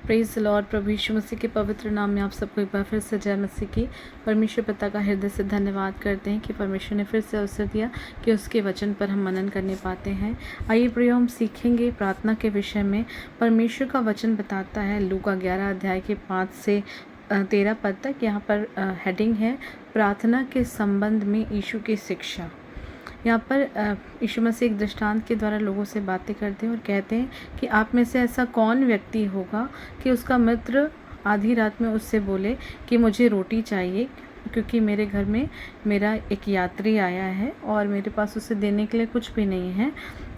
Praise the Lord. प्रभु यीशु मसीह के पवित्र नाम में आप सबको एक बार फिर से जय मसीह की। परमेश्वर पिता का हृदय से धन्यवाद करते हैं कि परमेश्वर ने फिर से अवसर दिया कि उसके वचन पर हम मनन करने पाते हैं। आइए प्रियो, हम सीखेंगे प्रार्थना के विषय में। परमेश्वर का वचन बताता है लूका 11 अध्याय के 5 से 13 पद तक। यहाँ पर हेडिंग है प्रार्थना के संबंध में यीशु की शिक्षा। यहाँ पर यीशु मसीह एक दृष्टांत के द्वारा लोगों से बातें करते हैं और कहते हैं कि आप में से ऐसा कौन व्यक्ति होगा कि उसका मित्र आधी रात में उससे बोले कि मुझे रोटी चाहिए, क्योंकि मेरे घर में मेरा एक यात्री आया है और मेरे पास उसे देने के लिए कुछ भी नहीं है।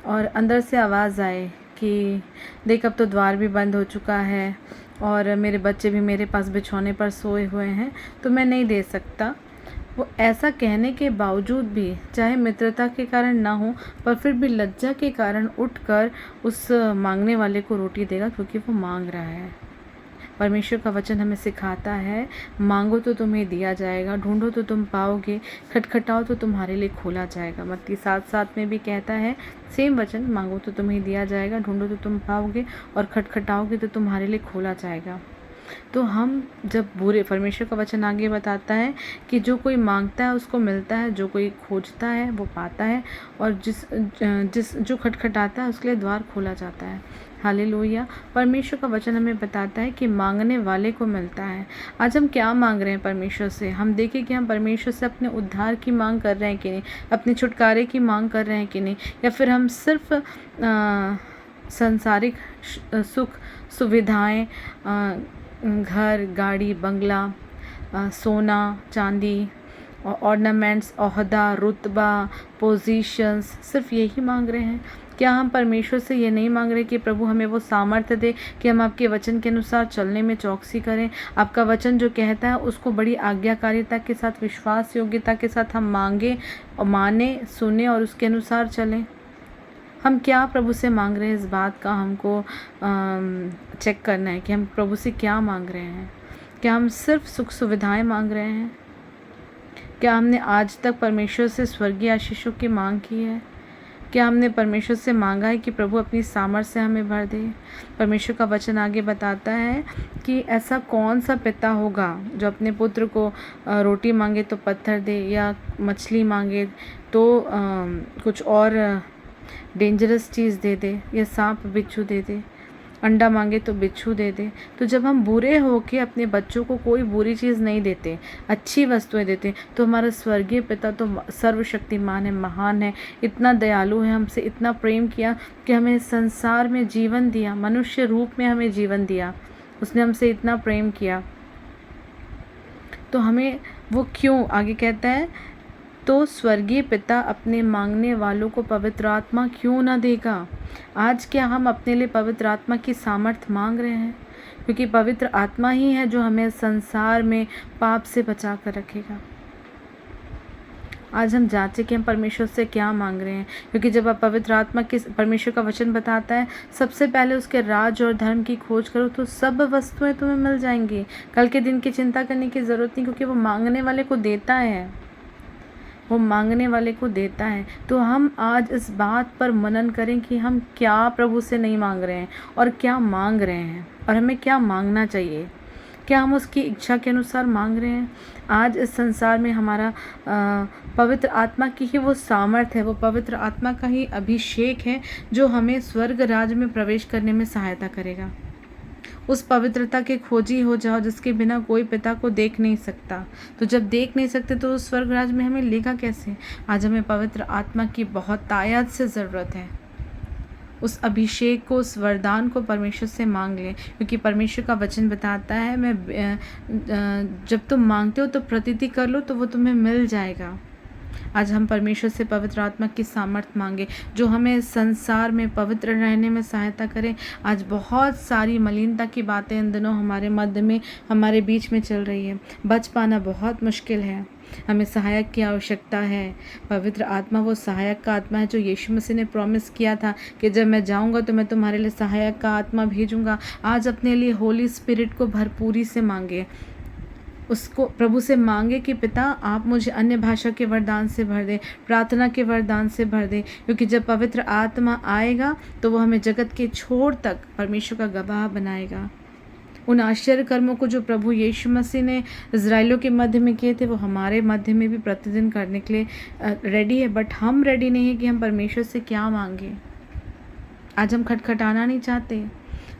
और अंदर से आवाज़ आए कि देख, अब तो द्वार भी बंद हो चुका है और मेरे बच्चे भी मेरे पास बिछौने पर सोए हुए हैं, तो मैं नहीं दे सकता। वो ऐसा कहने के बावजूद भी, चाहे मित्रता के कारण ना हो, पर फिर भी लज्जा के कारण उठकर उस मांगने वाले को रोटी देगा, क्योंकि वो मांग रहा है। परमेश्वर का वचन हमें सिखाता है, मांगो तो तुम्हें दिया जाएगा, ढूंढो तो तुम पाओगे, खटखटाओ तो तुम्हारे लिए खोला जाएगा। मत्ती 7:7 में भी कहता है सेम वचन, मांगो तो तुम्हें दिया जाएगा, ढूंढो तो तुम पाओगे और खटखटाओगे तो तुम्हारे लिए खोला जाएगा। तो हम जब परमेश्वर का वचन आगे बताता है कि जो कोई मांगता है उसको मिलता है, जो कोई खोजता है वो पाता है, और जो खटखटाता है उसके लिए द्वार खोला जाता है। हालेलुया। परमेश्वर का वचन हमें बताता है कि मांगने वाले को मिलता है। आज हम क्या मांग रहे हैं परमेश्वर से? हम देखें कि हम परमेश्वर से अपने उद्धार की मांग कर रहे हैं कि नहीं, अपने छुटकारे की मांग कर रहे हैं कि नहीं, या फिर हम सिर्फ सांसारिक सुख सुविधाएं, घर, गाड़ी, बंगला, सोना चांदी, ऑर्नामेंट्स, ओहदा, रुतबा, पोजीशंस, सिर्फ यही मांग रहे हैं? क्या हम परमेश्वर से ये नहीं मांग रहे कि प्रभु हमें वो सामर्थ्य दे कि हम आपके वचन के अनुसार चलने में चौकसी करें? आपका वचन जो कहता है उसको बड़ी आज्ञाकारिता के साथ, विश्वास योग्यता के साथ हम मांगे और माने, सुने और उसके अनुसार चलें। हम क्या प्रभु से मांग रहे हैं, इस बात का हमको चेक करना है कि हम प्रभु से क्या मांग रहे हैं। क्या हम सिर्फ सुख सुविधाएं मांग रहे हैं? क्या हमने आज तक परमेश्वर से स्वर्गीय आशीषों की मांग की है? क्या हमने परमेश्वर से मांगा है कि प्रभु अपनी सामर्थ्य से हमें भर दे? परमेश्वर का वचन आगे बताता है कि ऐसा कौन सा पिता होगा जो अपने पुत्र को रोटी मांगे तो पत्थर दे, या मछली मांगे तो कुछ और डेंजरस चीज़ दे दे, या सांप बिच्छू दे दे, अंडा मांगे तो बिच्छू दे दे। तो जब हम बुरे होके अपने बच्चों को कोई बुरी चीज़ नहीं देते, अच्छी वस्तुएं देते, तो हमारा स्वर्गीय पिता तो सर्वशक्तिमान है, महान है, इतना दयालु है, हमसे इतना प्रेम किया कि हमें संसार में जीवन दिया, मनुष्य रूप में हमें जीवन दिया। उसने हमसे इतना प्रेम किया, तो हमें वो क्यों, आगे कहता है, तो स्वर्गीय पिता अपने मांगने वालों को पवित्र आत्मा क्यों ना देगा? आज क्या हम अपने लिए पवित्र आत्मा की सामर्थ्य मांग रहे हैं? क्योंकि पवित्र आत्मा ही है जो हमें संसार में पाप से बचा कर रखेगा। आज हम जांचें कि हम परमेश्वर से क्या मांग रहे हैं, क्योंकि जब आप पवित्र आत्मा के, परमेश्वर का वचन बताता है सबसे पहले उसके राज और धर्म की खोज करो तो सब वस्तुएं तुम्हें मिल जाएंगी। कल के दिन की चिंता करने की ज़रूरत नहीं, क्योंकि वो मांगने वाले को देता है, वो मांगने वाले को देता है। तो हम आज इस बात पर मनन करें कि हम क्या प्रभु से नहीं मांग रहे हैं और क्या मांग रहे हैं, और हमें क्या मांगना चाहिए। क्या हम उसकी इच्छा के अनुसार मांग रहे हैं? आज इस संसार में हमारा पवित्र आत्मा की ही वो सामर्थ्य है, वो पवित्र आत्मा का ही अभिषेक है जो हमें स्वर्ग राज्य में प्रवेश करने में सहायता करेगा। उस पवित्रता के खोजी हो जाओ जिसके बिना कोई पिता को देख नहीं सकता। तो जब देख नहीं सकते तो उस स्वर्ग राज में हमें लेगा कैसे? आज हमें पवित्र आत्मा की बहुत तायत से ज़रूरत है। उस अभिषेक को, उस वरदान को परमेश्वर से मांग लें, क्योंकि परमेश्वर का वचन बताता है जब तुम मांगते हो तो प्रतीति कर लो तो वो तुम्हें मिल जाएगा। आज हम परमेश्वर से पवित्र आत्मा की सामर्थ्य मांगे जो हमें संसार में पवित्र रहने में सहायता करे। आज बहुत सारी मलिनता की बातें इन दिनों हमारे मध्य में, हमारे बीच में चल रही है। बच पाना बहुत मुश्किल है, हमें सहायक की आवश्यकता है। पवित्र आत्मा वो सहायक का आत्मा है जो यीशु मसीह ने प्रॉमिस किया था कि जब मैं जाऊंगा तो मैं तुम्हारे लिए सहायक का आत्मा भेजूंगा। आज अपने लिए होली स्पिरिट को भरपूरी से मांगे, उसको प्रभु से मांगे कि पिता आप मुझे अन्य भाषा के वरदान से भर दे, प्रार्थना के वरदान से भर दे, क्योंकि जब पवित्र आत्मा आएगा तो वो हमें जगत के छोर तक परमेश्वर का गवाह बनाएगा। उन आश्चर्य कर्मों को जो प्रभु यीशु मसीह ने इज़राइलियों के मध्य में किए थे, वो हमारे मध्य में भी प्रतिदिन करने के लिए रेडी है। बट हम रेडी नहीं है कि हम परमेश्वर से क्या मांगे। आज हम खटखटाना नहीं चाहते,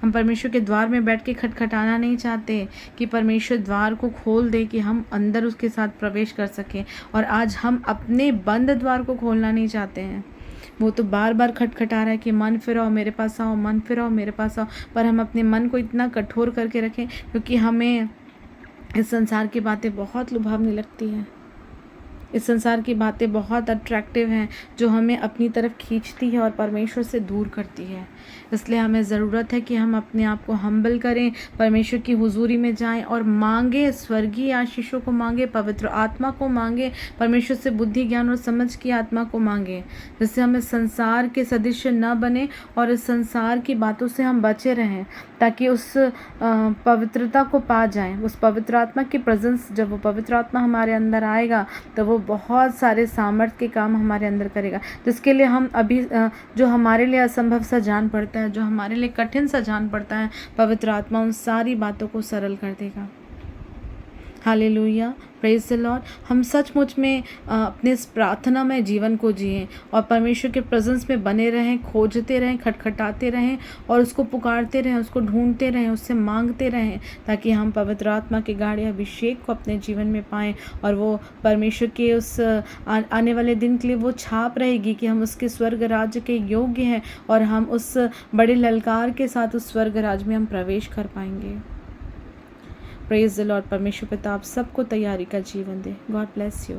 हम परमेश्वर के द्वार में बैठ के खटखटाना नहीं चाहते कि परमेश्वर द्वार को खोल दे कि हम अंदर उसके साथ प्रवेश कर सकें। और आज हम अपने बंद द्वार को खोलना नहीं चाहते हैं। वो तो बार बार खटखटा रहा है कि मन फिराओ मेरे पास आओ, मन फिराओ मेरे पास आओ, पर हम अपने मन को इतना कठोर करके रखें क्योंकि हमें इस संसार की बातें बहुत लुभावनी लगती हैं। इस संसार की बातें बहुत अट्रैक्टिव हैं जो हमें अपनी तरफ खींचती है और परमेश्वर से दूर करती है। इसलिए हमें ज़रूरत है कि हम अपने आप को हम्बल करें, परमेश्वर की हुजूरी में जाएं और मांगे, स्वर्गीय आशीषों को मांगे, पवित्र आत्मा को मांगे, परमेश्वर से बुद्धि ज्ञान और समझ की आत्मा को मांगे, जिससे हमें संसार के सदृश न बने और इस संसार की बातों से हम बचे रहें, ताकि उस पवित्रता को पा जाएं। उस पवित्र आत्मा की प्रेजेंस, जब वो पवित्र आत्मा हमारे अंदर आएगा तो वो बहुत सारे सामर्थ्य के काम हमारे अंदर करेगा, जिसके लिए हम अभी जो हमारे लिए असंभव सा जान पड़ता है, जो हमारे लिए कठिन सा जान पड़ता है, पवित्र आत्मा उन सारी बातों को सरल कर देगा। Hallelujah, praise the Lord. हम सचमुच में अपने इस प्रार्थना में जीवन को जिएं और परमेश्वर के प्रेजेंस में बने रहें, खोजते रहें, खटखटाते रहें और उसको पुकारते रहें, उसको ढूंढते रहें, उससे मांगते रहें, ताकि हम पवित्र आत्मा के गाढ़े अभिषेक को अपने जीवन में पाएं और वो परमेश्वर के उस आने वाले दिन के लिए वो छाप रहेगी कि हम उसके स्वर्ग राज्य के योग्य हैं और हम उस बड़े ललकार के साथ उस स्वर्ग राज्य में हम प्रवेश कर पाएंगे। Praise the Lord. परमेश्वर पिता आप सबको तैयारी का जीवन दे। God bless you.